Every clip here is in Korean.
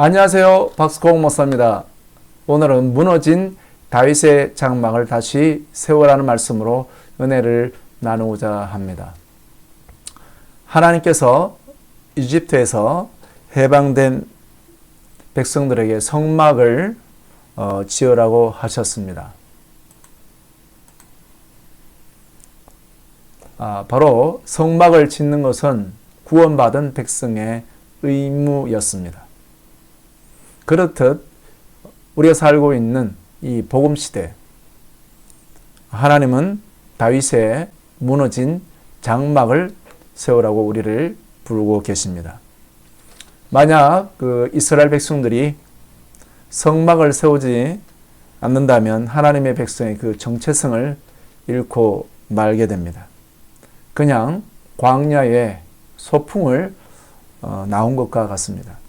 안녕하세요. 박수공 목사입니다. 오늘은 무너진 다윗의 장막을 다시 세우라는 말씀으로 은혜를 나누고자 합니다. 하나님께서 이집트에서 해방된 백성들에게 성막을 지으라고 하셨습니다. 바로 성막을 짓는 것은 구원받은 백성의 의무였습니다. 그렇듯 우리가 살고 있는 이 복음시대, 하나님은 다윗의 무너진 장막을 세우라고 우리를 부르고 계십니다. 만약 이스라엘 백성들이 성막을 세우지 않는다면 하나님의 백성의 그 정체성을 잃고 말게 됩니다. 그냥 광야에 소풍을 나온 것과 같습니다.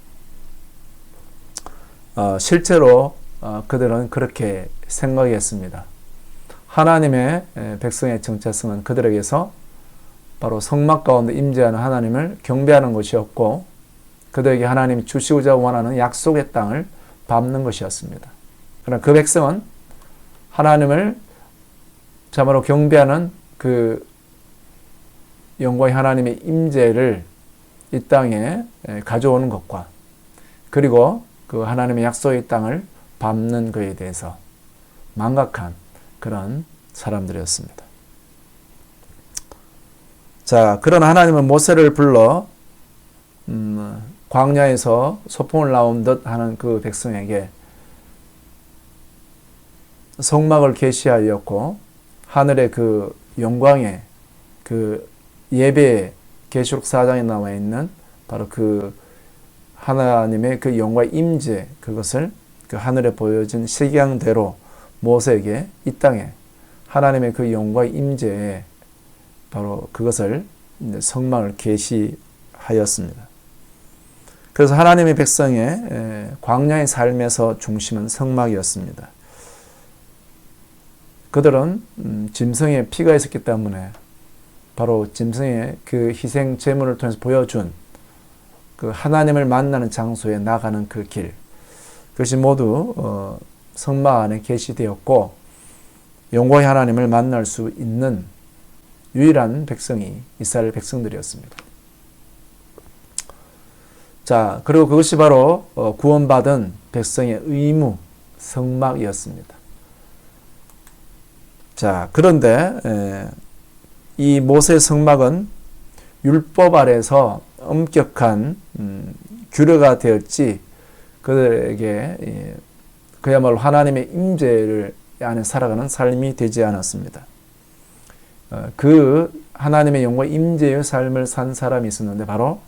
실제로 그들은 그렇게 생각했습니다. 하나님의 백성의 정체성은 그들에게서 바로 성막 가운데 임재하는 하나님을 경배하는 것이었고, 그들에게 하나님이 주시고자 원하는 약속의 땅을 밟는 것이었습니다. 그러나 그 백성은 하나님을 참으로 경배하는 그 영광의 하나님의 임재를 이 땅에 가져오는 것과, 그리고 그 하나님의 약속의 땅을 밟는 것에 대해서 망각한 그런 사람들이었습니다. 자, 그런 하나님은 모세를 불러 광야에서 소풍을 나온 듯 하는 그 백성에게 성막을 계시하였고, 하늘의 그 영광의 그 예배의 계시록 4장에 나와 있는 바로 그 하나님의 그 영광의 임재, 그것을 그 하늘에 보여진 식양대로 모세에게 이 땅에 하나님의 그 영광의 임재에 바로 그것을 성막을 계시하였습니다. 그래서 하나님의 백성의 광야의 삶에서 중심은 성막이었습니다. 그들은 짐승의 피가 있었기 때문에 바로 짐승의 그 희생 제물을 통해서 보여준 그 하나님을 만나는 장소에 나가는 그 길, 그것이 모두 성막 안에 계시되었고, 영광의 하나님을 만날 수 있는 유일한 백성이 이스라엘 백성들이었습니다. 자, 그리고 그것이 바로 구원받은 백성의 의무, 성막이었습니다. 자, 그런데 이 모세의 성막은 율법 아래서 엄격한 규례가 되었지, 그들에게 그야말로 하나님의 임재를 안에 살아가는 삶이 되지 않았습니다. 그 하나님의 영광 임재의 삶을 산 사람이 있었는데 바로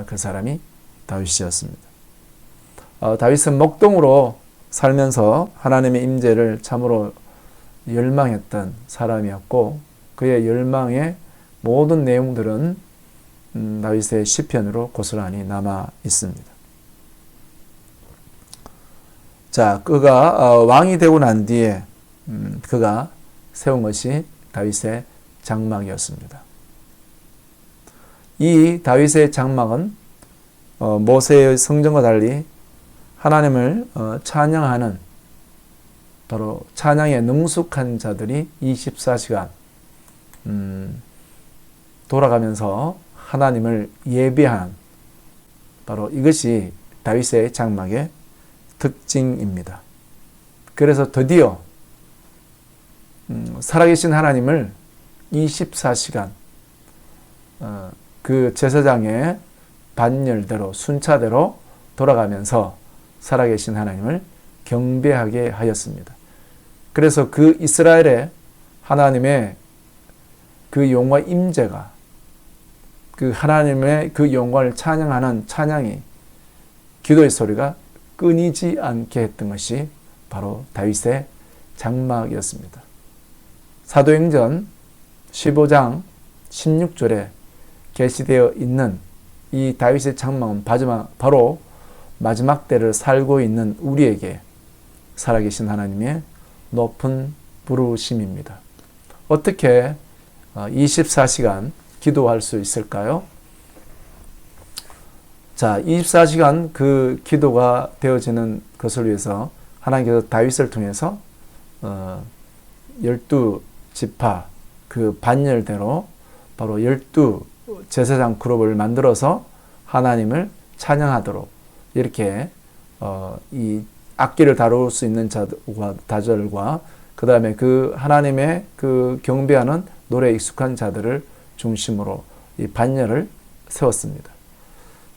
그 사람이 다윗이었습니다. 다윗은 목동으로 살면서 하나님의 임재를 참으로 열망했던 사람이었고, 그의 열망의 모든 내용들은 다윗의 시편으로 고스란히 남아 있습니다. 자, 그가 왕이 되고 난 뒤에 그가 세운 것이 다윗의 장막이었습니다. 이 다윗의 장막은 모세의 성전과 달리 하나님을 찬양하는, 바로 찬양에 능숙한 자들이 24시간 돌아가면서 하나님을 예배하는, 바로 이것이 다윗의 장막의 특징입니다. 그래서 드디어 살아계신 하나님을 24시간 그 제사장의 반열대로 순차대로 돌아가면서 살아계신 하나님을 경배하게 하였습니다. 그래서 그 이스라엘의 하나님의 그 영광 임재가, 그 하나님의 그 영광을 찬양하는 찬양이, 기도의 소리가 끊이지 않게 했던 것이 바로 다윗의 장막이었습니다. 사도행전 15장 16절에 게시되어 있는 이 다윗의 장막은 바로 마지막 때를 살고 있는 우리에게 살아계신 하나님의 높은 부르심입니다. 어떻게 24시간 기도할 수 있을까요? 자, 24시간 그 기도가 되어지는 것을 위해서 하나님께서 다윗을 통해서 12지파 그 반열대로 바로 12 제사장 그룹을 만들어서 하나님을 찬양하도록 이렇게 이 악기를 다룰 수 있는 자들과 다절과 그 다음에 그 하나님의 그 경배하는 노래에 익숙한 자들을 중심으로 이 반열을 세웠습니다.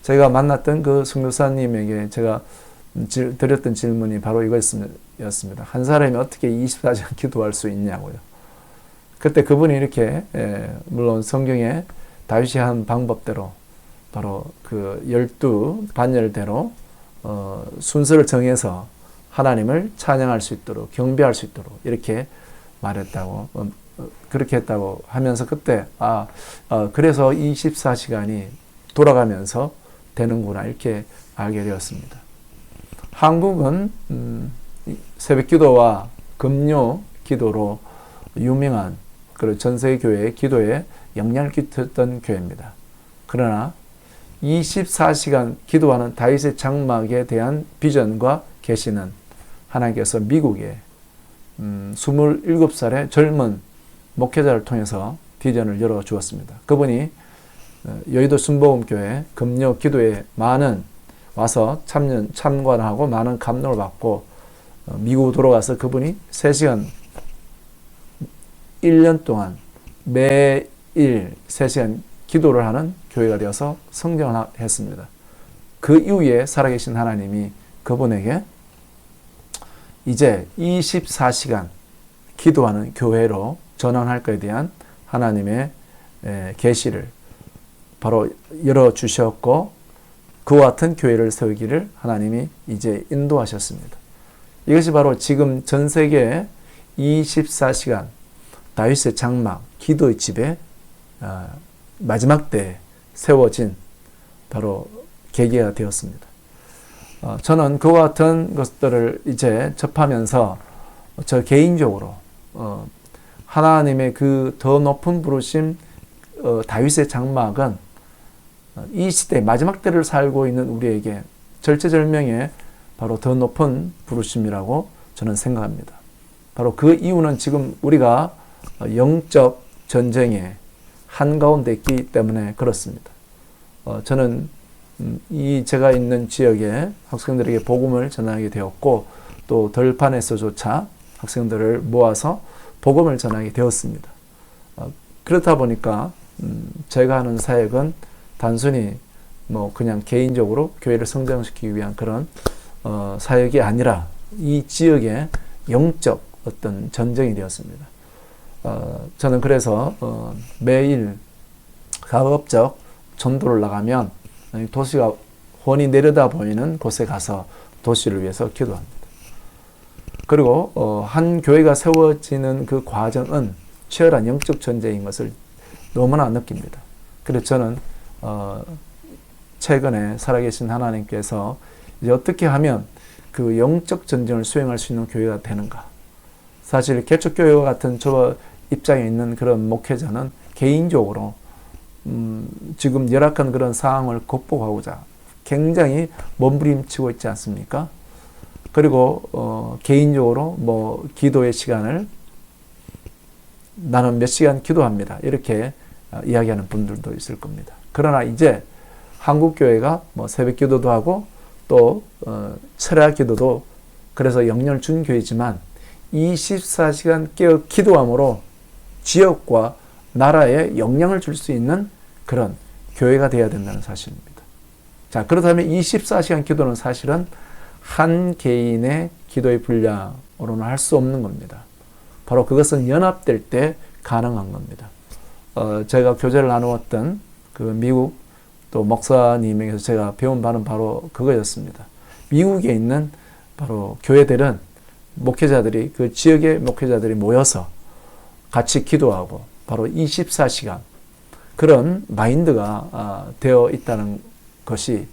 제가 만났던 그 선교사님에게 제가 드렸던 질문이 바로 이거였습니다. 한 사람이 어떻게 24시간 기도할 수 있냐고요. 그때 그분이 이렇게 물론 성경에 다윗이 한 방법대로 바로 그 12 반열대로 순서를 정해서 하나님을 찬양할 수 있도록 경배할 수 있도록 이렇게 말했다고 그렇게 했다고 하면서 그때 그래서 24시간이 돌아가면서 되는구나 이렇게 알게 되었습니다. 한국은 새벽 기도와 금요 기도로 유명한 그런 전세계 교회의 기도에 영향을 끼쳤던 교회입니다. 그러나 24시간 기도하는 다윗의 장막에 대한 비전과 계시는 하나님께서 미국에 27살의 젊은 목회자를 통해서 비전을 열어주었습니다. 그분이 여의도 순복음교회 금요 기도에 많은 와서 참관하고 많은 감동을 받고 미국 돌아가서 그분이 3시간 1년 동안 매일 3시간 기도를 하는 교회가 되어서 성장을 했습니다. 그 이후에 살아계신 하나님이 그분에게 이제 24시간 기도하는 교회로 전환할 것에 대한 하나님의 계시를 바로 열어주셨고 그와 같은 교회를 세우기를 하나님이 이제 인도하셨습니다. 이것이 바로 지금 전 세계에 24시간 다윗의 장막 기도의 집에 마지막 때에 세워진 바로 계기가 되었습니다. 저는 그와 같은 것들을 이제 접하면서 저 개인적으로 하나님의 그 더 높은 부르심 다윗의 장막은 이 시대 마지막 때를 살고 있는 우리에게 절체절명의 바로 더 높은 부르심이라고 저는 생각합니다. 바로 그 이유는 지금 우리가 영적 전쟁의 한가운데 있기 때문에 그렇습니다. 저는 제가 있는 지역에 학생들에게 복음을 전하게 되었고 또 덜판에서조차 학생들을 모아서 복음을 전하게 되었습니다. 그렇다 보니까 제가 하는 사역은 단순히 그냥 개인적으로 교회를 성장시키기 위한 그런 사역이 아니라 이 지역의 영적 어떤 전쟁이 되었습니다. 저는 그래서 매일 가급적 전도를 나가면 도시가 훤히 내려다 보이는 곳에 가서 도시를 위해서 기도합니다. 그리고 한 교회가 세워지는 그 과정은 치열한 영적 전쟁인 것을 너무나 느낍니다. 그래서 저는 최근에 살아계신 하나님께서 이제 어떻게 하면 그 영적 전쟁을 수행할 수 있는 교회가 되는가. 사실 개척교회와 같은 저 입장에 있는 그런 목회자는 개인적으로 지금 열악한 그런 상황을 극복하고자 굉장히 몸부림치고 있지 않습니까? 그리고 개인적으로 기도의 시간을 나는 몇 시간 기도합니다. 이렇게 이야기하는 분들도 있을 겁니다. 그러나 이제 한국 교회가 새벽 기도도 하고 또 철야 기도도 그래서 영향을 준 교회지만 24시간 깨어 기도함으로 지역과 나라에 영향을 줄 수 있는 그런 교회가 되어야 된다는 사실입니다. 자, 그렇다면 24시간 기도는 사실은 한 개인의 기도의 분량으로는 할 수 없는 겁니다. 바로 그것은 연합될 때 가능한 겁니다. 제가 교제를 나누었던 그 미국 또 목사님에게서 제가 배운 바는 바로 그거였습니다. 미국에 있는 바로 교회들은 목회자들이 그 지역의 목회자들이 모여서 같이 기도하고 바로 24시간 그런 마인드가 되어 있다는 것이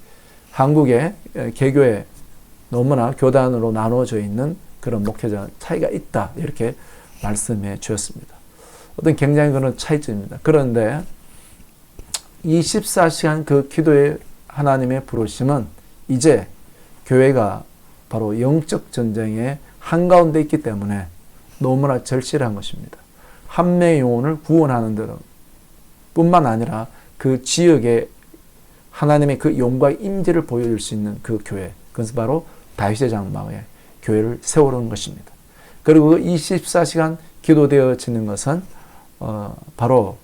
한국의 개교에 너무나 교단으로 나누어져 있는 그런 목회자 차이가 있다 이렇게 말씀해 주셨습니다. 어떤 굉장히 그런 차이점입니다. 그런데 24시간 그 기도의 하나님의 부르심은 이제 교회가 바로 영적 전쟁의 한가운데 있기 때문에 너무나 절실한 것입니다. 한 명의 영혼을 구원하는 데는 뿐만 아니라 그 지역에 하나님의 그 영광의 임재를 보여줄 수 있는 그 교회, 그것은 바로 다윗의 장막에 교회를 세우는 것입니다. 그리고 24시간 기도되어지는 것은 바로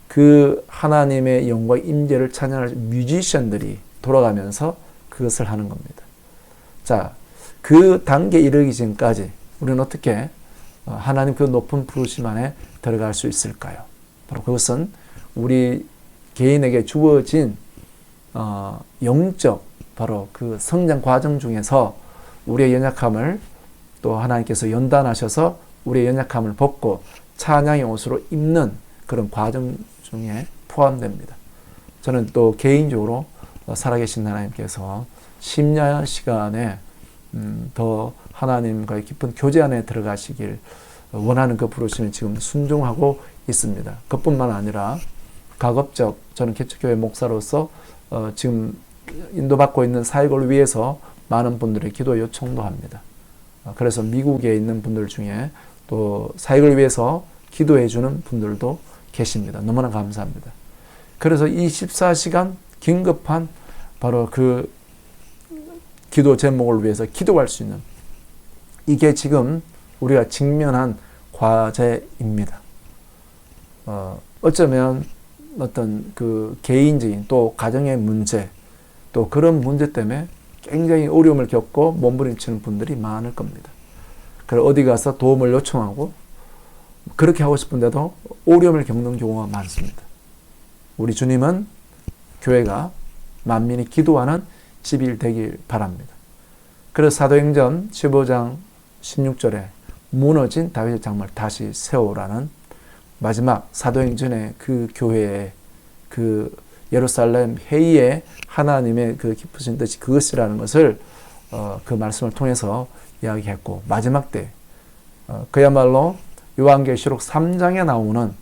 그 하나님의 영광의 임재를 찬양할 뮤지션들이 돌아가면서 그것을 하는 겁니다. 자, 그 단계에 이르기 전까지 우리는 어떻게 하나님 그 높은 부르심 안에 들어갈 수 있을까요? 바로 그것은 우리 개인에게 주어진 영적 바로 그 성장 과정 중에서 우리의 연약함을 또 하나님께서 연단하셔서 우리의 연약함을 벗고 찬양의 옷으로 입는 그런 과정 중에 포함됩니다. 저는 또 개인적으로 살아계신 하나님께서 10년 시간에 더 하나님과의 깊은 교제 안에 들어가시길 원하는 그 부르심에 지금 순종하고 있습니다. 그뿐만 아니라 가급적 저는 개척교회 목사로서 지금 인도받고 있는 사역을 위해서 많은 분들의 기도 요청도 합니다. 그래서 미국에 있는 분들 중에 또 사역을 위해서 기도해 주는 분들도 계십니다. 너무나 감사합니다. 그래서 24시간 긴급한 바로 그 기도 제목을 위해서 기도할 수 있는 이게 지금 우리가 직면한 과제입니다. 어쩌면 어떤 그 개인적인 또 가정의 문제 또 그런 문제 때문에 굉장히 어려움을 겪고 몸부림치는 분들이 많을 겁니다. 그래서 어디 가서 도움을 요청하고 그렇게 하고 싶은데도 어려움을 겪는 경우가 많습니다. 우리 주님은 교회가 만민이 기도하는 집이 되길 바랍니다. 그래서 사도행전 15장 16절에 무너진 다윗의 장막을 다시 세우라는 마지막 사도행전의 그 교회의 그 예루살렘 회의에 하나님의 그 깊으신 뜻이 그것이라는 것을 그 말씀을 통해서 이야기했고 마지막 때 그야말로 요한계시록 3장에 나오는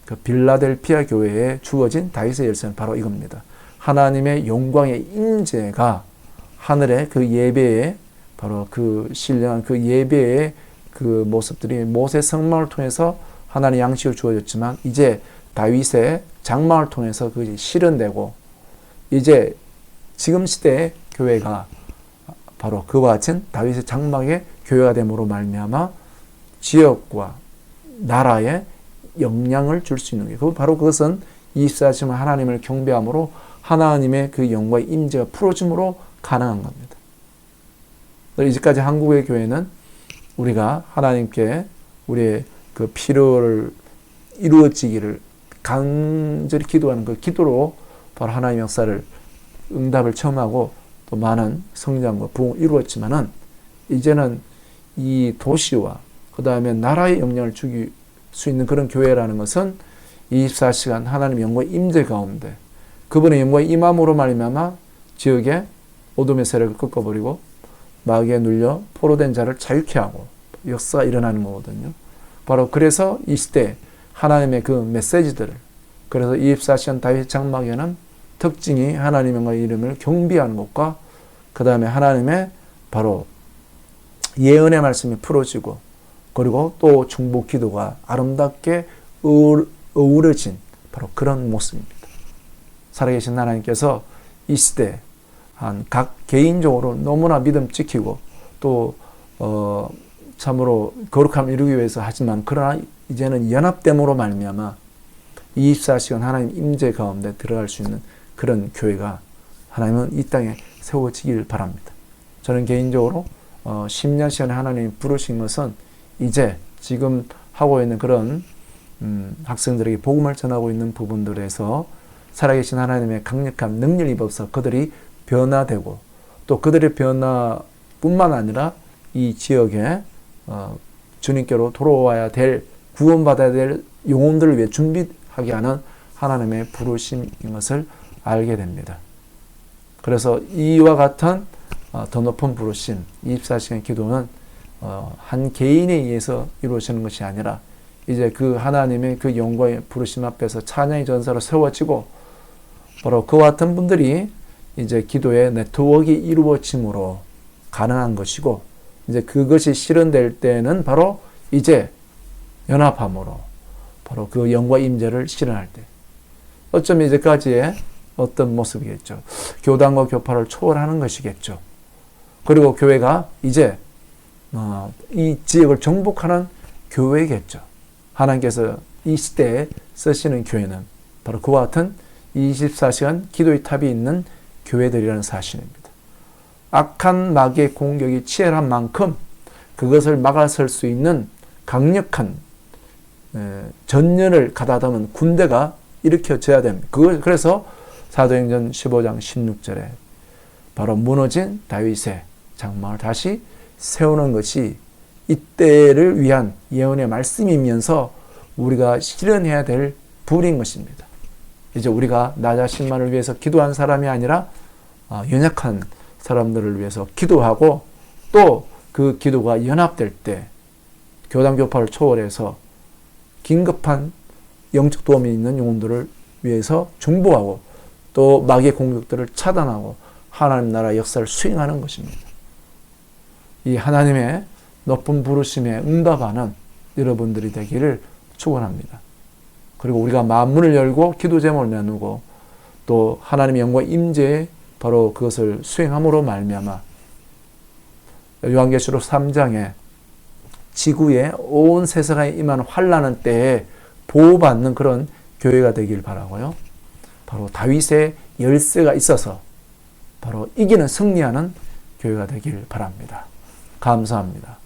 그 빌라델피아 교회에 주어진 다윗의 열쇠는 바로 이겁니다. 하나님의 영광의 임재가 하늘의 그 예배에 바로 그 신령한 그 예배의 그 모습들이 모세 성막을 통해서 하나님의 양식을 주어졌지만 이제 다윗의 장막을 통해서 그것이 실현되고 이제 지금 시대의 교회가 바로 그와 같은 다윗의 장막의 교회가 됨으로 말미암아 지역과 나라에 영향을 줄 수 있는 게 바로 그것은 24시간 하나님을 경배함으로 하나님의 그 영광의 임재가 풀어짐으로 가능한 겁니다. 이제까지 한국의 교회는 우리가 하나님께 우리의 그 필요를 이루어지기를 간절히 기도하는 그 기도로 바로 하나님의 역사를 응답을 체험하고 또 많은 성장과 부흥을 이루었지만은 이제는 이 도시와 그 다음에 나라에 영향을 주기 수 있는 그런 교회라는 것은 24시간 하나님의 영광의 임재 가운데 그분의 영광의 임함으로 말미암아 지역의 어둠의 세력을 꺾어버리고 마귀에 눌려 포로된 자를 자유케 하고 역사가 일어나는 거거든요. 바로 그래서 이 시대 하나님의 그 메시지들을 그래서 24시간 다윗 장막에는 특징이 하나님의 이름을 경배하는 것과 그 다음에 하나님의 바로 예언의 말씀이 풀어지고 그리고 또 중보 기도가 아름답게 어우러진 바로 그런 모습입니다. 살아계신 하나님께서 이 시대 각 개인적으로 너무나 믿음 지키고 또 참으로 거룩함을 이루기 위해서 하지만 그러나 이제는 연합됨으로 말미암아 24시간 하나님 임재 가운데 들어갈 수 있는 그런 교회가 하나님은 이 땅에 세워지길 바랍니다. 저는 개인적으로 10년 시간에 하나님이 부르신 것은 이제 지금 하고 있는 그런 학생들에게 복음을 전하고 있는 부분들에서 살아계신 하나님의 강력한 능력을 입어서 그들이 변화되고 또 그들의 변화뿐만 아니라 이 지역에 주님께로 돌아와야 될 구원받아야 될 영혼들을 위해 준비하게 하는 하나님의 부르심인 것을 알게 됩니다. 그래서 이와 같은 더 높은 부르심 24시간 기도는 한 개인에 의해서 이루어지는 것이 아니라 이제 그 하나님의 그 영광의 부르심 앞에서 찬양의 전사로 세워지고 바로 그와 같은 분들이 이제 기도의 네트워크가 이루어짐으로 가능한 것이고, 이제 그것이 실현될 때는 바로 이제 연합함으로 바로 그 영과 임재를 실현할 때, 어쩌면 이제까지의 어떤 모습이겠죠. 교단과 교파를 초월하는 것이겠죠. 그리고 교회가 이제 이 지역을 정복하는 교회겠죠. 하나님께서 이 시대에 쓰시는 교회는 바로 그와 같은 24시간 기도의 탑이 있는 교회들이라는 사실입니다. 악한 마귀의 공격이 치열한 만큼 그것을 막아설 수 있는 강력한 전열을 가다듬은 군대가 일으켜져야 됩니다. 그래서 사도행전 15장 16절에 바로 무너진 다윗의 장막을 다시 세우는 것이 이때를 위한 예언의 말씀이면서 우리가 실현해야 될 불인 것입니다. 이제 우리가 나 자신만을 위해서 기도한 사람이 아니라 연약한 사람들을 위해서 기도하고, 또 그 기도가 연합될 때 교단 교파를 초월해서 긴급한 영적 도움이 있는 영혼들을 위해서 중보하고, 또 마귀의 공격들을 차단하고 하나님 나라 역사를 수행하는 것입니다. 이 하나님의 높은 부르심에 응답하는 여러분들이 되기를 축원합니다. 그리고 우리가 마음문을 열고 기도 제목을 나누고 또 하나님의 영과 임재에 바로 그것을 수행함으로 말미암아 요한계시록 3장에 지구에 온 세상에 임하는 환난의 때에 보호받는 그런 교회가 되길 바라고요. 바로 다윗의 열쇠가 있어서 바로 이기는 승리하는 교회가 되길 바랍니다. 감사합니다.